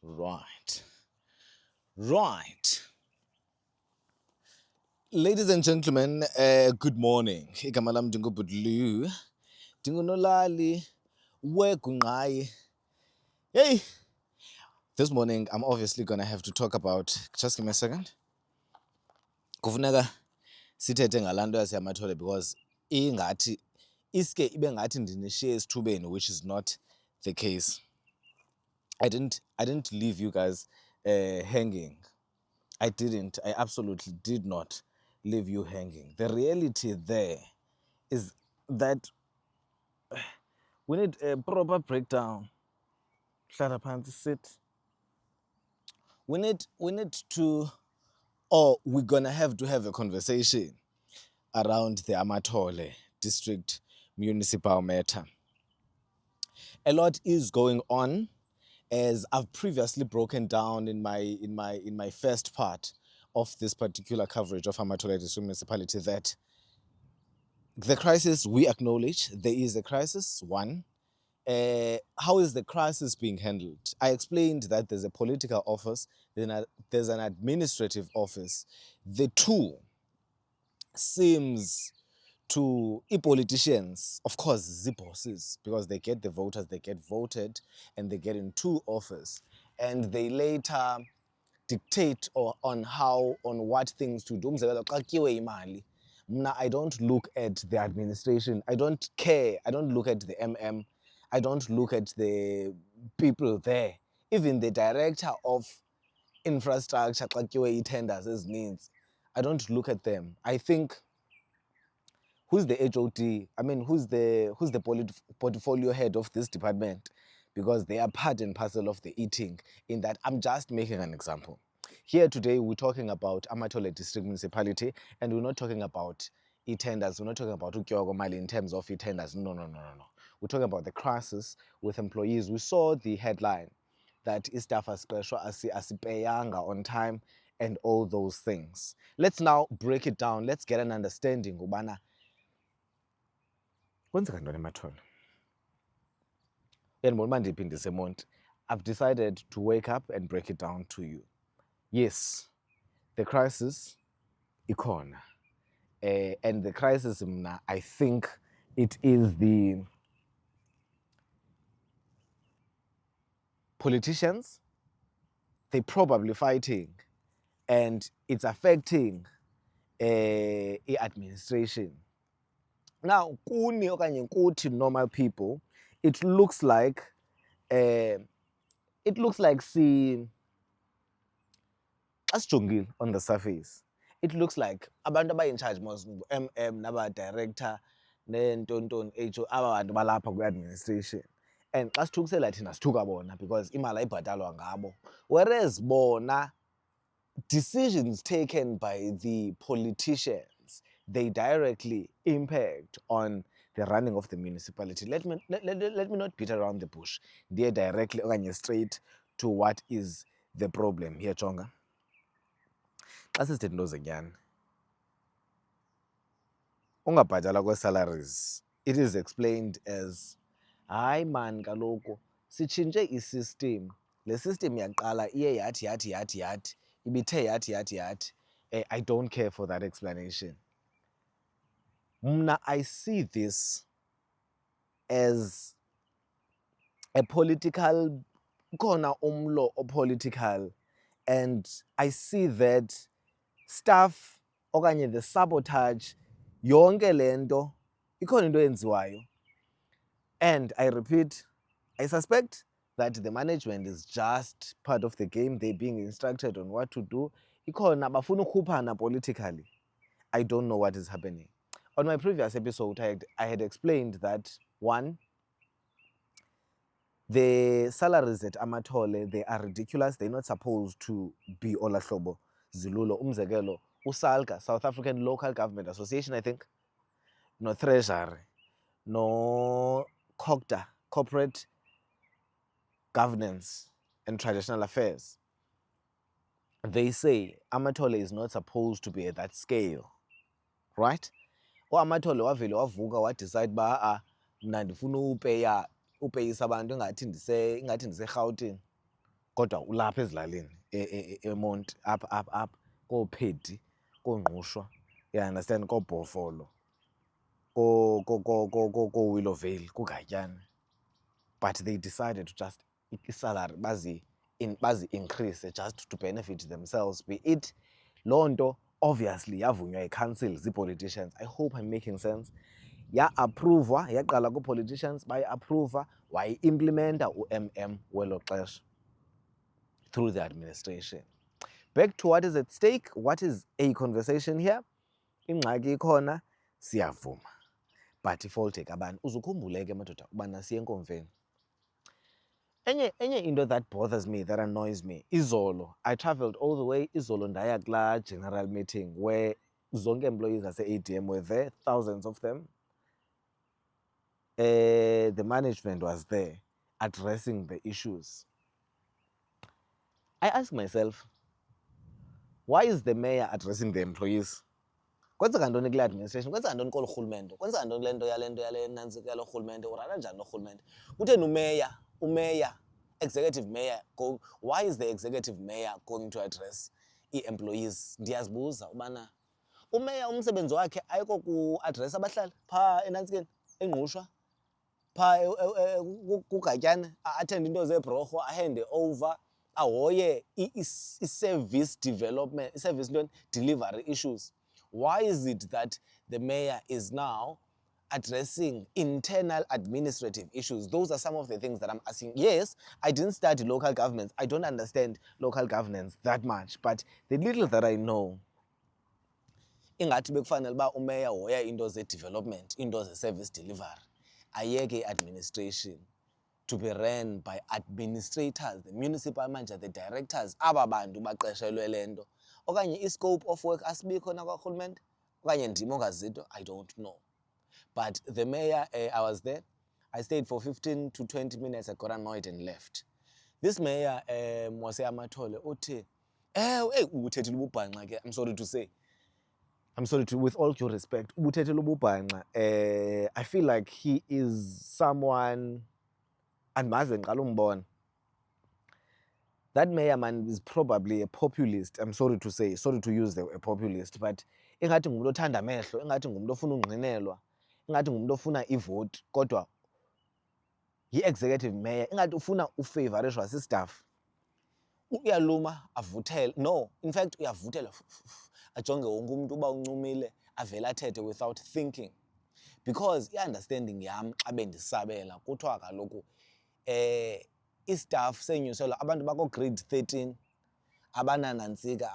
Right. Right. Ladies and gentlemen, good morning. Igama lam ndingubudlu. Ndingunolali wegungqayi. Hey, this morning I'm obviously going to have to talk about, just give me a second. Kufuneka sithethe ngalanto yasemathole because ingathi iske ibe ngathi ndinishiye esithubeni, which is not the case. I didn't leave you guys hanging. I absolutely did not leave you hanging. The reality there is that we need a proper breakdown. Hlala phansi, sit. We need to, or we're gonna have to have a conversation around the Amathole district municipal matter. A lot is going on, as I've previously broken down in my first part of this particular coverage of Amathole district municipality, that the crisis, we acknowledge there is a crisis. One, how is the crisis being handled? I explained that there's a political office, then there's an administrative office. The two seems to politicians, of course, the bosses, because they get the voters, they get voted, and they get into office, and they later dictate on what things to do. I don't look at the administration. I don't care. I don't look at the MM. I don't look at the people there. Even the director of infrastructure, tenders as needs. I don't look at them. I think, who's the HOD? I mean, who's the portfolio head of this department? Because they are part and parcel of the eating. In that, I'm just making an example. Here today, we're talking about Amathole District Municipality, and we're not talking about e-tenders. We're not talking about Ukyogo Mali in terms of e-tenders. No. We're talking about the crisis with employees. We saw the headline that staff special asipeyanga on time and all those things. Let's now break it down. Let's get an understanding. Ubana, I've decided to wake up and break it down to you. Yes, the crisis ikona. And the crisis, I think it is the politicians. They probably fighting, and it's affecting administration. Now, kuni okanye kuthi normal people, it looks like asijongile on the surface. It looks like abantu abayi charge mos MM naba director nentontoni HO aba bantu balapha kwi-administration, and xa sithukisela thina sithuka bona because imali ayibhatalwa ngabo, whereas bona decisions taken by the politicians, they directly impact on the running of the municipality. Let me not beat around the bush. They're directly okanye straight to what is the problem here, Chonga. Xa sisithetha into zenyani, ungabhatalwa kwee-salaries, it is explained as, hayi man, kaloku sitshintshe i-system. Le system yaqala iye yathi ibithe yathi. I don't care for that explanation. Mna, I see this as a political, khona umlo political, and I see that staff okanye the sabotage yonke lento ikhona into yenziwayo. And I repeat, I suspect that the management is just part of the game. They're being instructed on what to do. Ikhona bafuna ukhuphana politically. I don't know what is happening. On my previous episode, I had explained that, one, the salaries at Amathole, they are ridiculous. They're not supposed to be olahlobo zululo. Umzekelo, uSALGA, South African Local Government Association, I think, no Treasury, no COGTA, Corporate Governance and Traditional Affairs. They say Amathole is not supposed to be at that scale, right? Amathole wavele wavuka wadecide ba mna ndifuna upeyisa abantu ingathi ndise-Gauteng. kodwa ulapha ezilalini eMonti apha kooPhedi, koongqushwa, you understand, koobhofolo, ko-Willowvale, kuGatyane. But they decided to just salary increase just to benefit themselves. Be it loo nto obviously yavunywa yi-council zii-politicians. I hope I'm making sense. Ya-apruvwa, yaqala koo-politicians, bayi-apruva, wayi-implementa u-MM welo xesha through the administration. Back to what is at stake, what is a conversation here? Ingxaki ikhona, siyavuma. But ifault ekabani? Uzukhumbule ke madoda ubana siye enkomfeni. Enye into that bothers me, that annoys me, izolo, I traveled all the way, izolo ndaya kulaa general meeting where zonke employees zase-ADM were there, thousands of them. The management was there addressing the issues. I ask myself, why is the mayor addressing the employees? Kwenzeka ntoni kule administration? Kwenzeka ntoni kolu rhulumente? Kwenzeka ntoni kule nto yale nantsika yalo rhulumente? Urana njani lo rhulumente? Kutheni umeya, executive mayor, why is the executive mayor going to address i-employees? Ndiyazibuza ubana umeya umsebenzi wakhe ayiko ku-adressa abahlali phaa enantsikeni, engqushwa, phaa kuGatyane, attend into zeebhorho, ahande over, ahoye i-service development, i-service delivery issues. Why is it that the mayor is now addressing internal administrative issues? Those are some of the things that I'm asking. Yes, I didn't study local governments. I don't understand local governance that much. But the little that I know, ingathi bekufanele uba umeya hoya into ze-development, into ze-service delivery, ayeke i-administration to be ran by administrators, the municipal manager, the directors, aba bantu baqeshelwe le nto. Okanye i-scope of work asibikho nakwarhulumente, okanye ndim ongazinto, I don't know. But the mayor, I was there, I stayed for 15 to 20 minutes, I got annoyed and left. This mayor, Mose Amathole, uthi, uthethile ububhanxa ke, I'm sorry to say, with all due respect, uthethile ububhanxa. I feel like he is someone, andimaze ngiqala umbona. That mayor man is probably a populist. I'm sorry to say, sorry to use a populist, but ingathi ngumuntu othanda amehlo, ingathi ngumuntu ofuna ungqinelwa, ingathi ngumuntu ofuna ivoti, kodwa yi-executive mayor, ingathi ufuna ufavorishwa si-staff. Uyaluma, avuthele. No, in fact, uyavuthela, ajonge wonke umuntu uba uncumile, avele athethe without thinking. Because i-understanding yam xa bendisabela kuthiwa kaloku i-staff senyuselwa abantu bako-grade 13 abananantsika,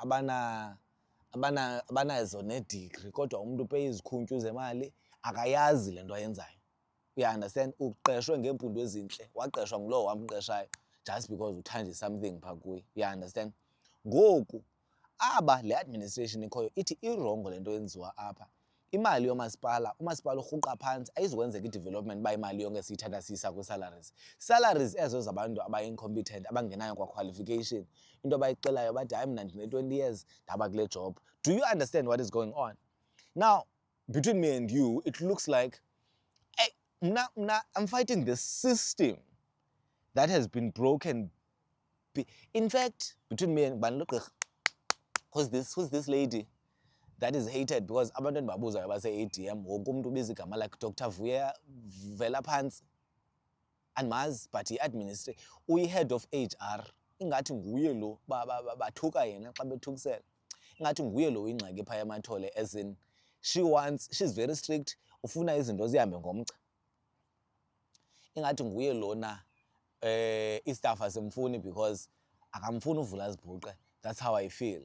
abanazo nedigri, kodwa umuntu upeya izikhuntyu zemali akayazi le nto ayenzayo. Uya-understand? Uqeshwe ngeempundu ezintle, waqeshwa ngulowo wamqeshayo just because uthanda something phaa kuye. Uya-understand? Ngoku aba le administration ikhoyo ithi irongo le nto yenziwa apha. Imali yomasipala, umasipala urhuqa phantsi, ayizukwenzeka i-development uba imali yonke siyithatha siyisa kwi-salaries. Salaries ezo zabantu aba-incompetent, abangenayo kwa-qualification, into abayixelayo bathi hayi mna ndine-20 years ndaba kule job. Do you understand what is going on? Now, between me and you, it looks like I'm fighting the system that has been broken. In fact, between me and who's this lady that is hated? Because abantu endibabuzayo base-ADM, wonke umuntu ubiza igama like Dr. Vuya vela phansi, andimazi, but i-administrator, uyi-head of HR, ingathi nguye lo bathuka yena xa bethukisela, ingathi nguye lo ingxaki phaya eMathole, as in she's very strict, ufuna izinto zihambe ngomgca. Ingathi nguye lona istaff asemfuni because akamfuni uvula zibhuqe. That's how I feel.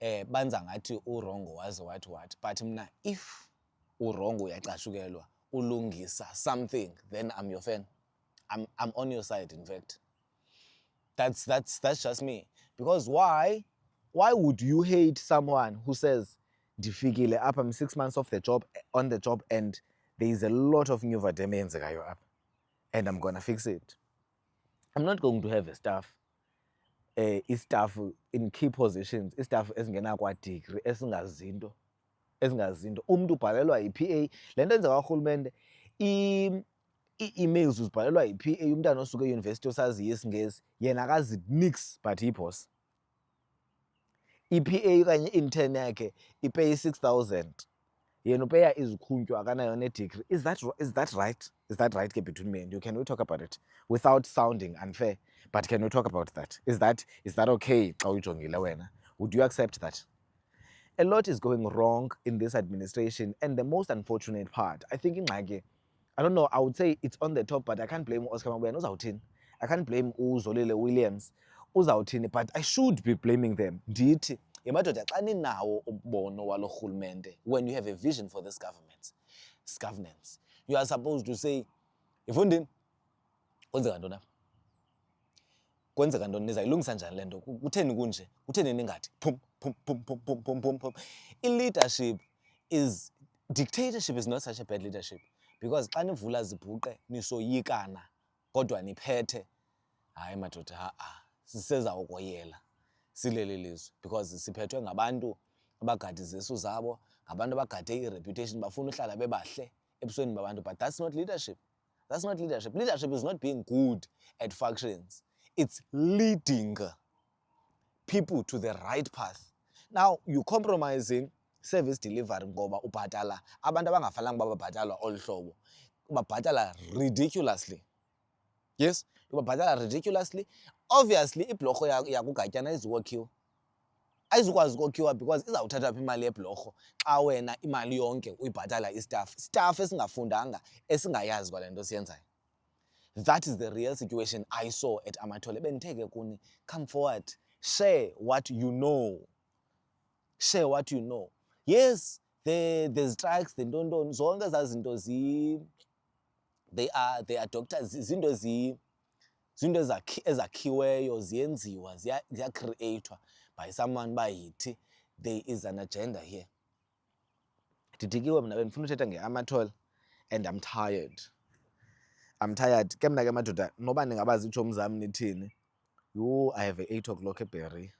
Banza ngathi urongo waze wathi what, but mna if urongo uyaqashukelwa ulungisa something, then I'm your fan. I'm on your side, in fact. That's just me. Because why would you hate someone who says ndifikile apha, I'm 6 months on the job, and there is a lot of new vademe eyenzekayo apha, and I'm gonna fix it? I'm not going to have a staff in key positions, istaff ezingena kwa-degree, ezingazinto, umuntu ubhalelwa yi-PA. Le nto enzeka karhulumente, ii-emails uzibhalelwa yi-PA umntana osuke eyunivesithi osaziyo isingesi yena akazi nix but yi-boss. I-PA okanye i-intern yakhe ipeya 6,000 yena upeya izikhuntywa akanayo ne-degree. Is that right? Is that right ke between me and you? Can we talk about it without sounding unfair? But can we talk about that? Is that okay xa uyijongile wena? Would you accept that? A lot is going wrong in this administration, and the most unfortunate part, I think ingxaki, I don't know, I would say it's on the top, but I can't blame Oscar Mabuyane. Uzawuthini? I can't blame uZolile Williams. Uzawuthini? But I should be blaming them. Ndithi, madoda xa ninawo umbono walo rhulumente, when you have a vision for this governance, you are supposed to say, Ifundini, kwenzeka ntoni apha? Kwenzeka ntoni, nizayilungisa njani le nto? Kutheni kunje? Kutheni ningathi pum pum pum pum pum pum pum pum? Dictatorship is not such a bad leadership, because xa nivula zibhuqe nisoyikana kodwa niphethe, hayi madoda, sisezawukoyela sileli lizwe, because siphethwe ngabantu abagade izisu zabo, ngabantu abagade i-reputation, bafuna uhlala bebahle ebusweni babantu. But that's not leadership. That's not leadership. Leadership is not being good at functions. It's leading people to the right path. Now, you compromising service delivery ngoba ubhatala abantu abangafanelanga bababhatalwa olu hlobo. Ubabhatala ridiculously. Yes, ubabhatala ridiculously. Obviously, ibhlorho yakugatyana iziwokhiwa. Ayizukwazi ukokhiwa because izawuthatha phi imali yebhlorho xa wena imali yonke uyibhatala staff esingafundanga, esingayazi kwale nto siyenzayo. That is the real situation I saw at Amathole. Bendithe kuni, come forward, share what you know. Share what you know. Yes, the strikes, the ntoni, zonke ezaa zinto they are doctors, zinto ezakhiweyo, ziyenziwa, ziyacreatwa by someone bayithi there is an agenda here. Ndidikiwe mna bendifuna uthetha ngeAmathole and I'm tired. Ke mna ke madoda, noba ndingabazi iitshomi zam nithini, I have a 8 o'clock eBerry.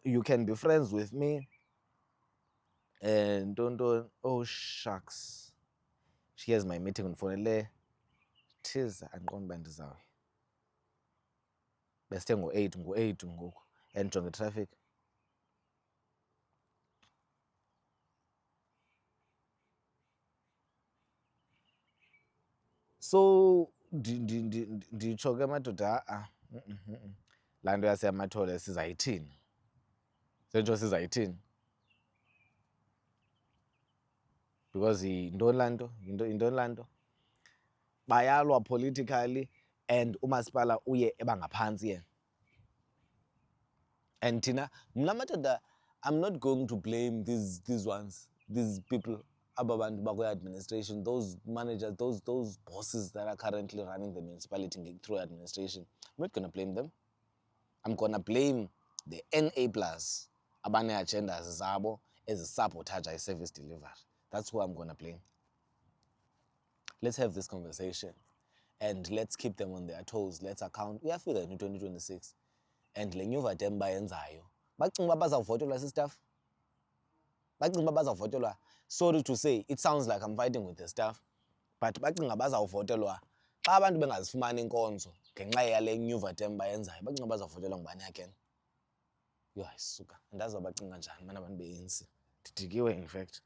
You can be friends with me and don't, oh shucks, here's my meeting undifowunele. Tis andiqondi uba ndizawuya. Besithe ngo-8 ngoku and jonga itraffic. So nditsho ke madoda, laa nto yaseAmathole sizayithini? Sentsho sizayithini? Because yintoni laa nto? Bayalwa politically and umasipala uye ebangaphantsi yena. And thina, mna madoda, I'm not going to blame these people, ababantu bakwe-administration, those managers, those bosses that are currently running the municipality through administration. I'm not going to blame them. I'm going to blame the enablers abane-agendas zabo ezisabotaja i-service delivery. That's who I'm going to blame. Let's have this conversation and let's keep them on their toes. Let's account. Uyafika in 2026 and le new vatem bayenzayo. Bacinga uba bazawuvotelwa si-staff? Bacinga uba bazawuvotelwa? Sorry to say, it sounds like I'm fighting with the staff, but bacinga bazawuvotelwa xa abantu bengazifumani inkonzo ngenxa yale new vatem bayenzayo. Bacinga bazawuvotelwa ngubani again? Yho, ayisuka. Andazi uba bacinga njani mana abantu be-ANC. Ndidikiwe in fact.